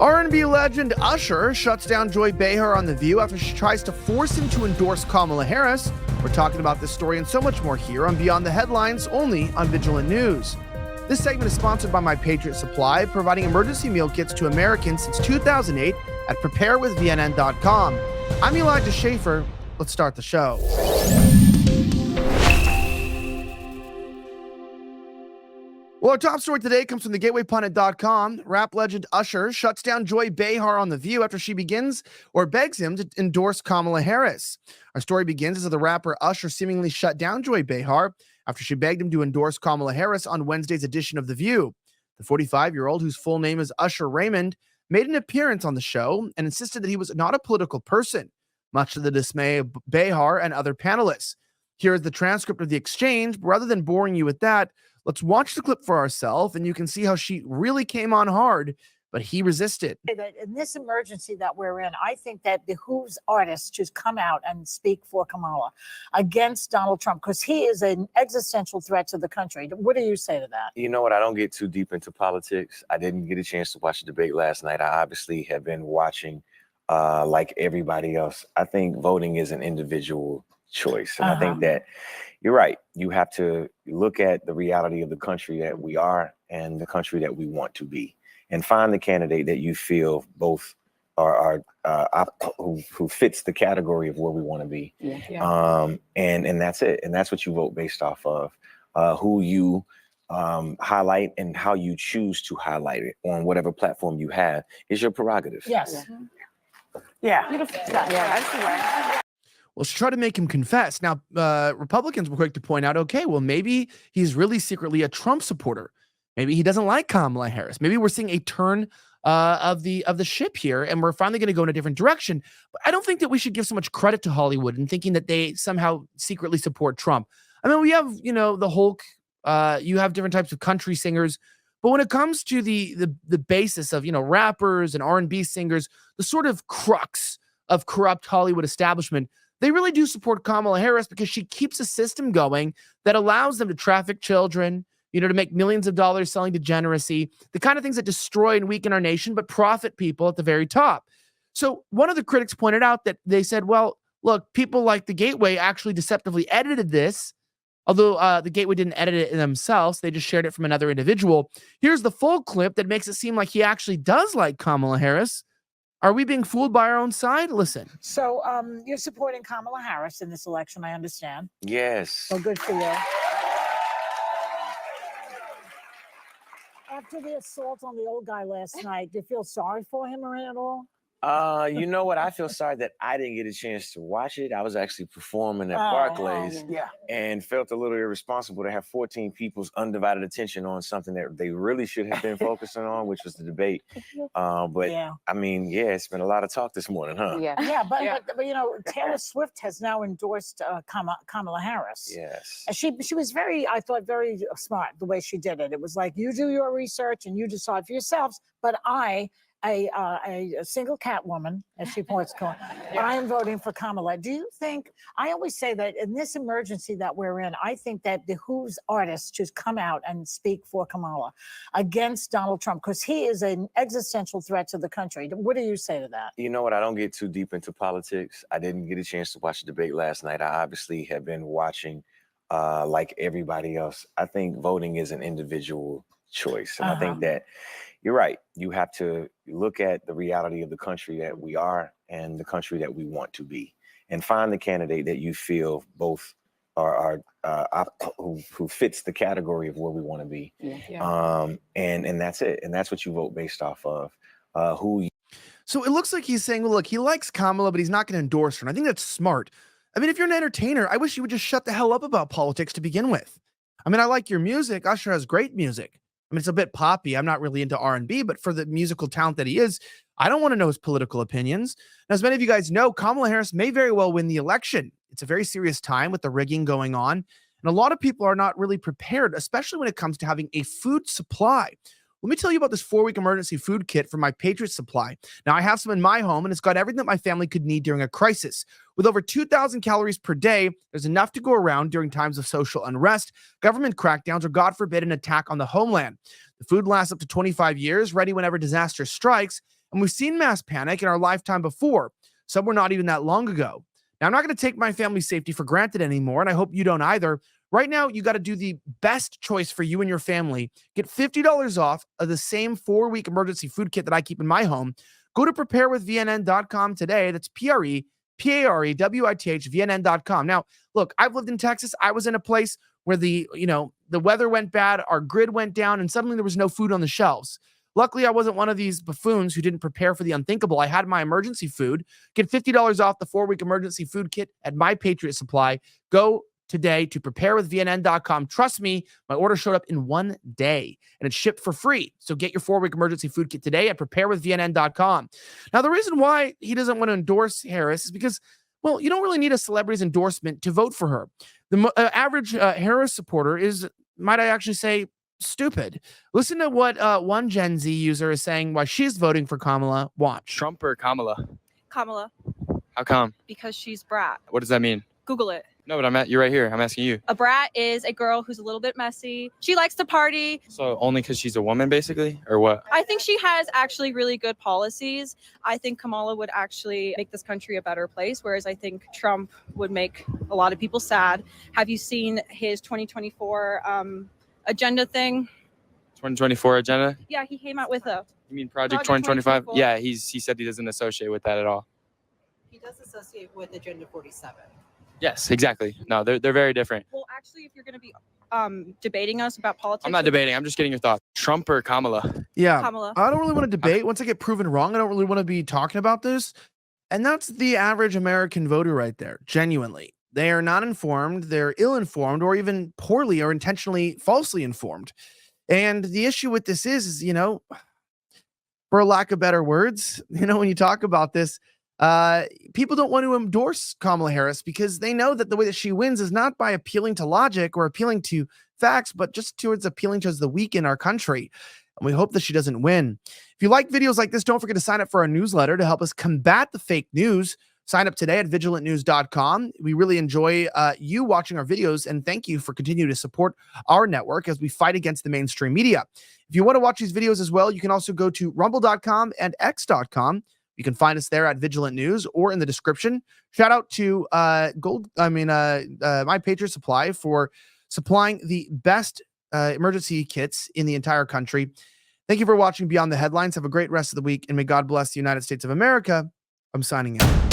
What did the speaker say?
R&B legend Usher shuts down Joy Behar on The View after she tries to force him to endorse Kamala Harris. We're talking about this story and so much more here on Beyond the Headlines, only on Vigilant News. This segment is sponsored by My Patriot Supply, providing emergency meal kits to Americans since 2008 at preparewithvnn.com. I'm Elijah Schaefer. Let's start the show. Well, our top story today comes from thegatewaypundit.com. Rap legend Usher shuts down Joy Behar on The View after she begs him to endorse Kamala Harris. Our story begins as the rapper Usher seemingly shut down Joy Behar after she begged him to endorse Kamala Harris on Wednesday's edition of The View. The 45-year-old, whose full name is Usher Raymond, made an appearance on the show and insisted that he was not a political person, much to the dismay of Behar and other panelists. Here is the transcript of the exchange. Rather than boring you with that, let's watch the clip for ourselves, and you can see how she really came on hard, but he resisted. In this emergency that we're in, I think that behooves artists to come out and speak for Kamala against Donald Trump, because he is an existential threat to the country. What do you say to that? You know what? I don't get too deep into politics. I didn't get a chance to watch the debate last night. I obviously have been watching like everybody else. I think voting is an individual choice. And I think that you're right. You have to look at the reality of the country that we are and the country that we want to be, and find the candidate that you feel both are who fits the category of where we want to be. And that's it. And that's what you vote based off of, who you highlight and how you choose to highlight it on whatever platform you have is your prerogative. Yes. Yeah. That's right. Well, she tried to make him confess. Now, Republicans were quick to point out, okay, well, maybe he's really secretly a Trump supporter. Maybe he doesn't like Kamala Harris. Maybe we're seeing a turn of the ship here, and we're finally going to go in a different direction. But I don't think that we should give so much credit to Hollywood and thinking that they somehow secretly support Trump. I mean, we have, the Hulk. You have different types of country singers. But when it comes to the basis of, rappers and R&B singers, the sort of crux of corrupt Hollywood establishment, they really do support Kamala Harris because she keeps a system going that allows them to traffic children, to make millions of dollars selling degeneracy, the kind of things that destroy and weaken our nation, but profit people at the very top. So one of the critics pointed out that they said, well, look, people like the Gateway actually deceptively edited this, although the Gateway didn't edit it themselves. They just shared it from another individual. Here's the full clip that makes it seem like he actually does like Kamala Harris. Are we being fooled by our own side? Listen. So you're supporting Kamala Harris in this election, I understand. Yes. So good for you. After the assault on the old guy last night, do you feel sorry for him or at all? You know what? I feel sorry that I didn't get a chance to watch it. I was actually performing at Barclays and felt a little irresponsible to have 14 people's undivided attention on something that they really should have been focusing on, which was the debate. I mean, it's been a lot of talk this morning, huh? But Taylor Swift has now endorsed Kamala Harris. Yes. She was I thought very smart the way she did it. It was like, you do your research and you decide for yourselves, but a single cat woman, as she points to, I am voting for Kamala. Do you think, I always say that in this emergency that we're in, I think that behooves artists to come out and speak for Kamala against Donald Trump, because he is an existential threat to the country. What do you say to that? You know what? I don't get too deep into politics. I didn't get a chance to watch the debate last night. I obviously have been watching like everybody else. I think voting is an individual choice. And I think that you're right. You have to look at the reality of the country that we are and the country that we want to be, and find the candidate that you feel both are who fits the category of where we want to be. And that's it. And that's what you vote based off of, who. So it looks like he's saying, well, look, he likes Kamala, but he's not going to endorse her. And I think that's smart. I mean, if you're an entertainer, I wish you would just shut the hell up about politics to begin with. I mean, I like your music. Usher has great music. I mean, it's a bit poppy. I'm not really into R&B, but for the musical talent that he is, I don't want to know his political opinions. Now, as many of you guys know, Kamala Harris may very well win the election. It's a very serious time with the rigging going on. And a lot of people are not really prepared, especially when it comes to having a food supply. Let me tell you about this 4-week emergency food kit from My Patriot Supply. Now, I have some in my home, and it's got everything that my family could need during a crisis. With over 2,000 calories per day, there's enough to go around during times of social unrest, government crackdowns, or God forbid, an attack on the homeland. The food lasts up to 25 years, ready whenever disaster strikes, And we've seen mass panic in our lifetime before. Some were not even that long ago. Now, I'm not going to take my family's safety for granted anymore, and I hope you don't either. Right now, you got to do the best choice for you and your family. Get $50 off of the same 4-week emergency food kit that I keep in my home. Go to preparewithvnn.com today. That's preparewithvnn.com. Now, look, I've lived in Texas. I was in a place where the weather went bad, our grid went down, and suddenly there was no food on the shelves. Luckily, I wasn't one of these buffoons who didn't prepare for the unthinkable. I had my emergency food. Get $50 off the 4-week emergency food kit at My Patriot Supply. Go today to preparewithvnn.com. Trust me, my order showed up in 1 day and it's shipped for free. So get your 4-week emergency food kit today at preparewithvnn.com. Now, the reason why he doesn't want to endorse Harris is because, well, you don't really need a celebrity's endorsement to vote for her. The average Harris supporter is, might I actually say, stupid. Listen to what one Gen Z user is saying why she's voting for Kamala. Watch. Trump or Kamala? Kamala, How come? because she's brat. What does that mean? Google it. No, but you're right here. I'm asking you. A brat is a girl who's a little bit messy. She likes to party. So only because she's a woman, basically, or what? I think she has actually really good policies. I think Kamala would actually make this country a better place, whereas I think Trump would make a lot of people sad. Have you seen his 2024 agenda thing? 2024 agenda? Yeah, he came out with a. You mean Project Project 2025? 2024? Yeah, he said he doesn't associate with that at all. He does associate with Agenda 47. Yes, exactly. No, they're very different. Well, actually, if you're going to be debating us about politics, I'm not debating. I'm just getting your thoughts. Trump or Kamala? Yeah. Kamala. I don't really want to debate. Once I get proven wrong, I don't really want to be talking about this. And that's the average American voter right there, genuinely. They are not informed, they're ill-informed, or even poorly or intentionally falsely informed. And the issue with this is, for a lack of better words, when you talk about this, people don't want to endorse Kamala Harris because they know that the way that she wins is not by appealing to logic or appealing to facts, but just towards appealing to the weak in our country. And we hope that she doesn't win. If you like videos like this, don't forget to sign up for our newsletter to help us combat the fake news. Sign up today at vigilantnews.com. We really enjoy you watching our videos, and thank you for continuing to support our network as we fight against the mainstream media. If you want to watch these videos as well, you can also go to rumble.com and x.com. You can find us there at Vigilant News or in the description. Shout out to My Patriot Supply for supplying the best emergency kits in the entire country. Thank you for watching Beyond the Headlines. Have a great rest of the week, and may God bless the United States of America. I'm signing out.